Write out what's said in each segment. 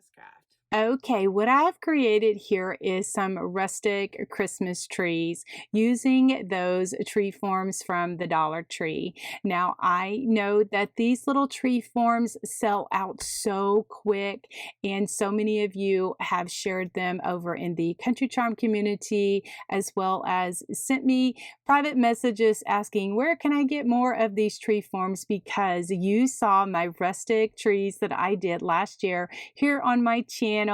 Christmas craft? Okay, what I have created here is some rustic Christmas trees using those tree forms from the Dollar Tree. Now, I know that these little tree forms sell out so quick, and so many of you have shared them over in the Country Charm community, as well as sent me private messages asking, where can I get more of these tree forms? Because you saw my rustic trees that I did last year here on my channel.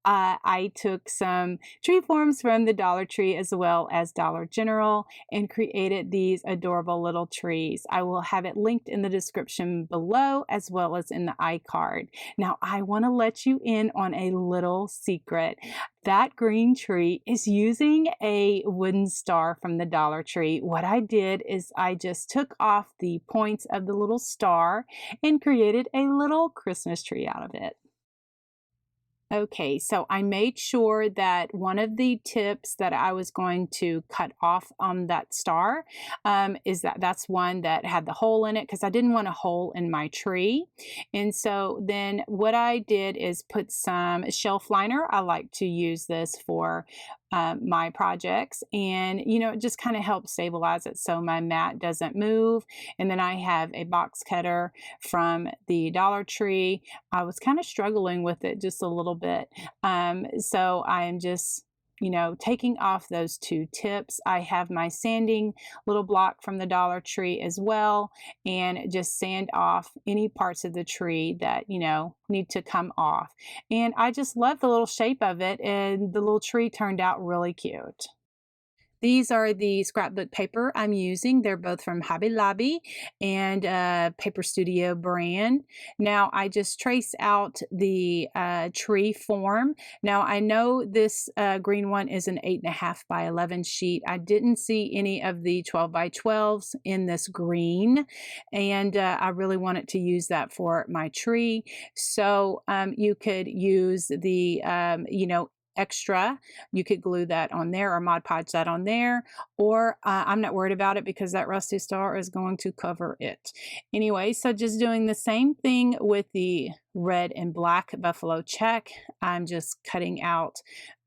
I took some tree forms from the Dollar Tree as well as Dollar General and created these adorable little trees. I will have it linked in the description below as well as in the iCard. Now, I want to let you in on a little secret. That green tree is using a wooden star from the Dollar Tree. What I did is I just took off the points of the little star and created a little Christmas tree out of it. Okay, so I made sure that one of the tips that I was going to cut off on that star is that's one that had the hole in it because I didn't want a hole in my tree. And so then what I did is put some shelf liner. I like to use this for my projects, and it just kind of helps stabilize it so my mat doesn't move. And then I have a box cutter from the Dollar Tree. I was kind of struggling with it just a little bit, so I'm just taking off those two tips. I have my sanding little block from the Dollar Tree as well, and just sand off any parts of the tree that need to come off. And I just love the little shape of it, and the little tree turned out really cute. These are the scrapbook paper I'm using. They're both from Hobby Lobby and Paper Studio brand. Now, I just trace out the tree form. Now, I know this green one is an 8.5 by 11 sheet. I didn't see any of the 12 by 12s in this green, and I really wanted to use that for my tree. So you could use the, extra. You could glue that on there or Mod Podge that on there, or I'm not worried about it because that rusty star is going to cover it. Anyway, so just doing the same thing with the red and black buffalo check. I'm just cutting out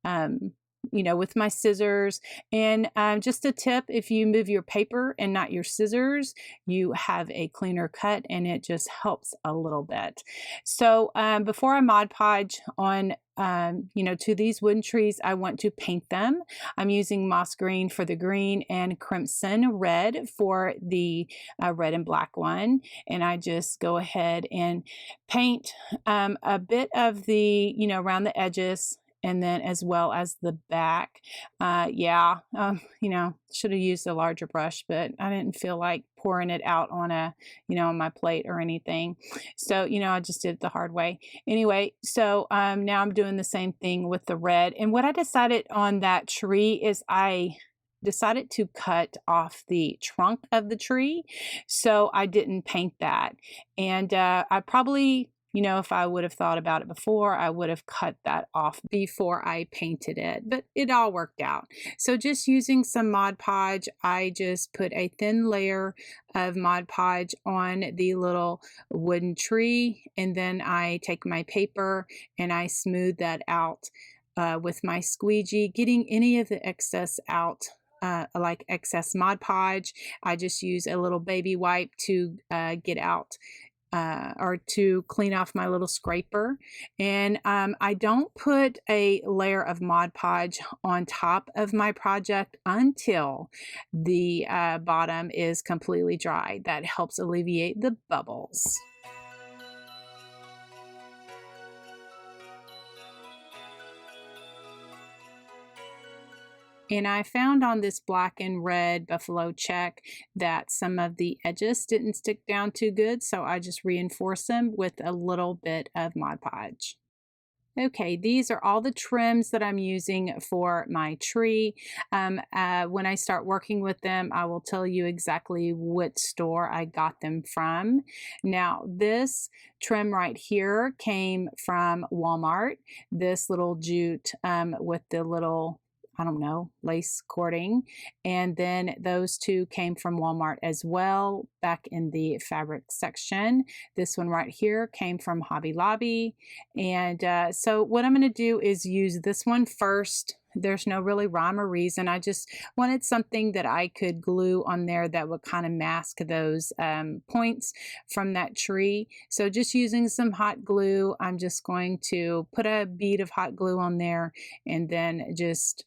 with my scissors. And just a tip, if you move your paper and not your scissors, you have a cleaner cut, and it just helps a little bit. So before I Mod Podge on to these wooden trees, I want to paint them. I'm using moss green for the green and crimson red for the red and black one. And I just go ahead and paint a bit of the, around the edges, and then as well as the back. Should have used a larger brush, but I didn't feel like pouring it out on on my plate or anything. So, I just did it the hard way. Anyway, so now I'm doing the same thing with the red. And what I decided on that tree is I decided to cut off the trunk of the tree. So I didn't paint that. And I probably, if I would have thought about it before, I would have cut that off before I painted it, but it all worked out. So just using some Mod Podge, I just put a thin layer of Mod Podge on the little wooden tree, and then I take my paper and I smooth that out with my squeegee, getting any of the excess out. Like excess Mod Podge, I just use a little baby wipe to get out or to clean off my little scraper. And I don't put a layer of Mod Podge on top of my project until the bottom is completely dry. That helps alleviate the bubbles. And I found on this black and red buffalo check that some of the edges didn't stick down too good, so I just reinforced them with a little bit of Mod Podge. Okay, these are all the trims that I'm using for my tree. When I start working with them, I will tell you exactly what store I got them from. Now, this trim right here came from Walmart. This little jute with the little I don't know, lace cording. And then those two came from Walmart as well, back in the fabric section. This one right here came from Hobby Lobby. And so what I'm going to do is use this one first. There's no really rhyme or reason. I just wanted something that I could glue on there that would kind of mask those points from that tree. So just using some hot glue, I'm just going to put a bead of hot glue on there and then just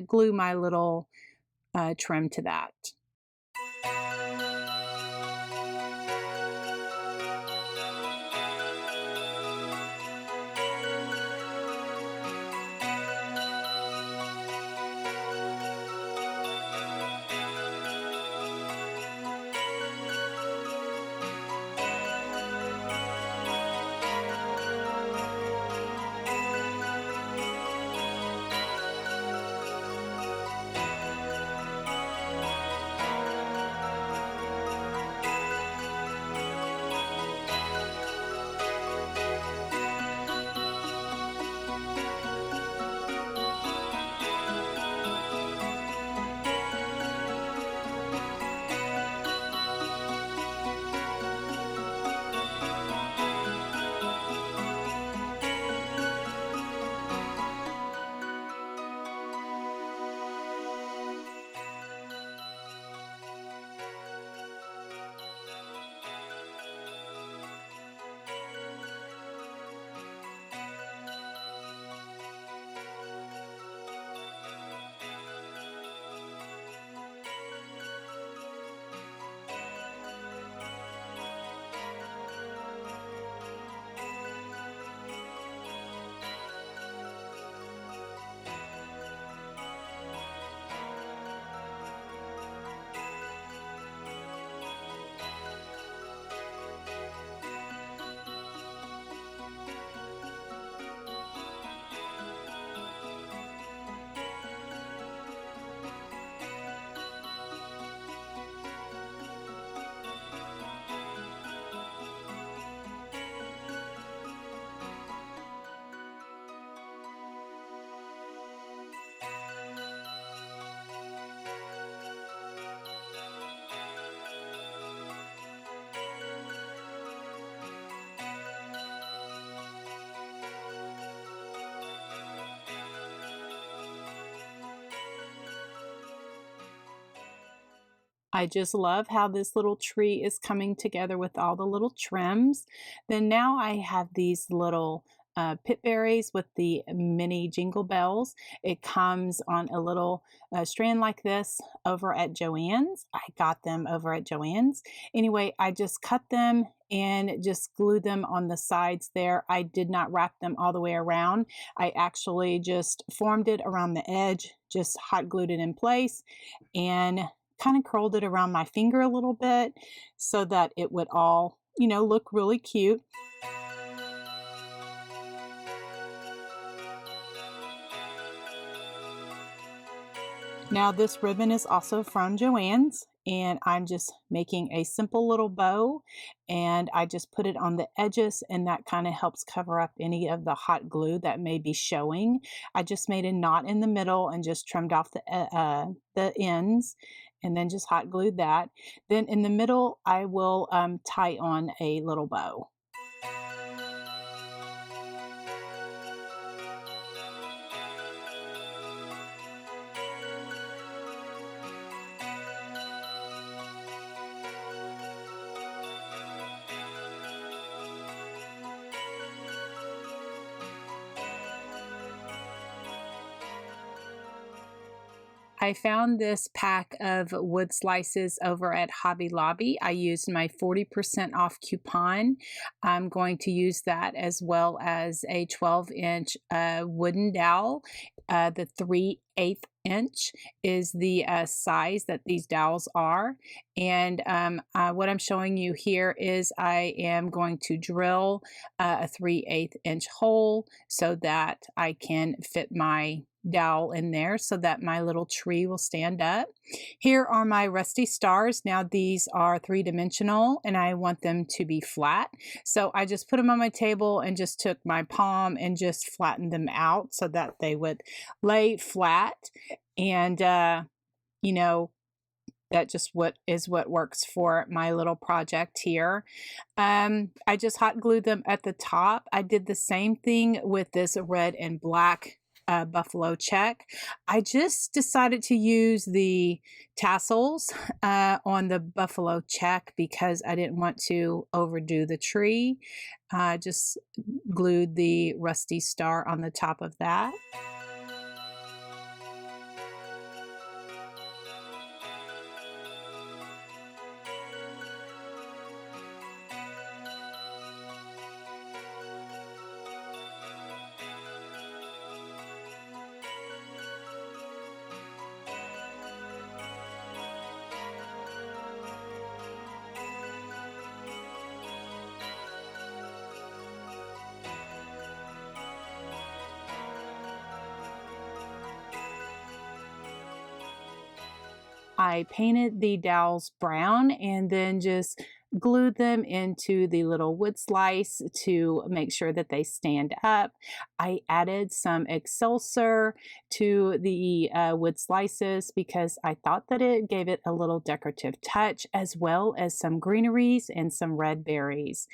glue my little trim to that. I just love how this little tree is coming together with all the little trims. Then now I have these little pit berries with the mini jingle bells. It comes on a little strand like this over at Joann's. I got them over at Joann's. Anyway, I just cut them and just glued them on the sides there. I did not wrap them all the way around. I actually just formed it around the edge, just hot glued it in place, and kind of curled it around my finger a little bit so that it would all, look really cute. Now this ribbon is also from Joann's, and I'm just making a simple little bow, and I just put it on the edges, and that kind of helps cover up any of the hot glue that may be showing. I just made a knot in the middle and just trimmed off the ends, and then just hot glued that. Then in the middle, I will tie on a little bow. I found this pack of wood slices over at Hobby Lobby. I used my 40% off coupon. I'm going to use that as well as a 12-inch wooden dowel. The 3/8 inch is the size that these dowels are. And what I'm showing you here is I am going to drill a 3/8 inch hole so that I can fit my dowel in there so that my little tree will stand up. Here are my rusty stars. Now these are three-dimensional and I want them to be flat. So I just put them on my table and just took my palm and just flattened them out so that they would lay flat. And you know, that just what works for my little project here. I just hot glued them at the top. I did the same thing with this red and black buffalo check. I just decided to use the tassels on the buffalo check because I didn't want to overdo the tree. Just glued the rusty star on the top of that. I painted the dowels brown and then just glued them into the little wood slice to make sure that they stand up. I added some excelsior to the wood slices because I thought that it gave it a little decorative touch, as well as some greeneries and some red berries.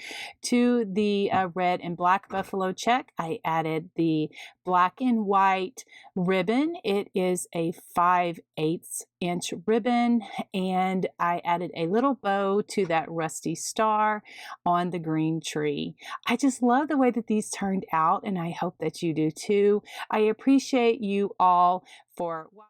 To the red and black buffalo check, I added the black and white ribbon. It is a 5/8 inch ribbon, and I added a little bow to that rusty star on the green tree. I just love the way that these turned out, and I hope that you do too. I appreciate you all for watching.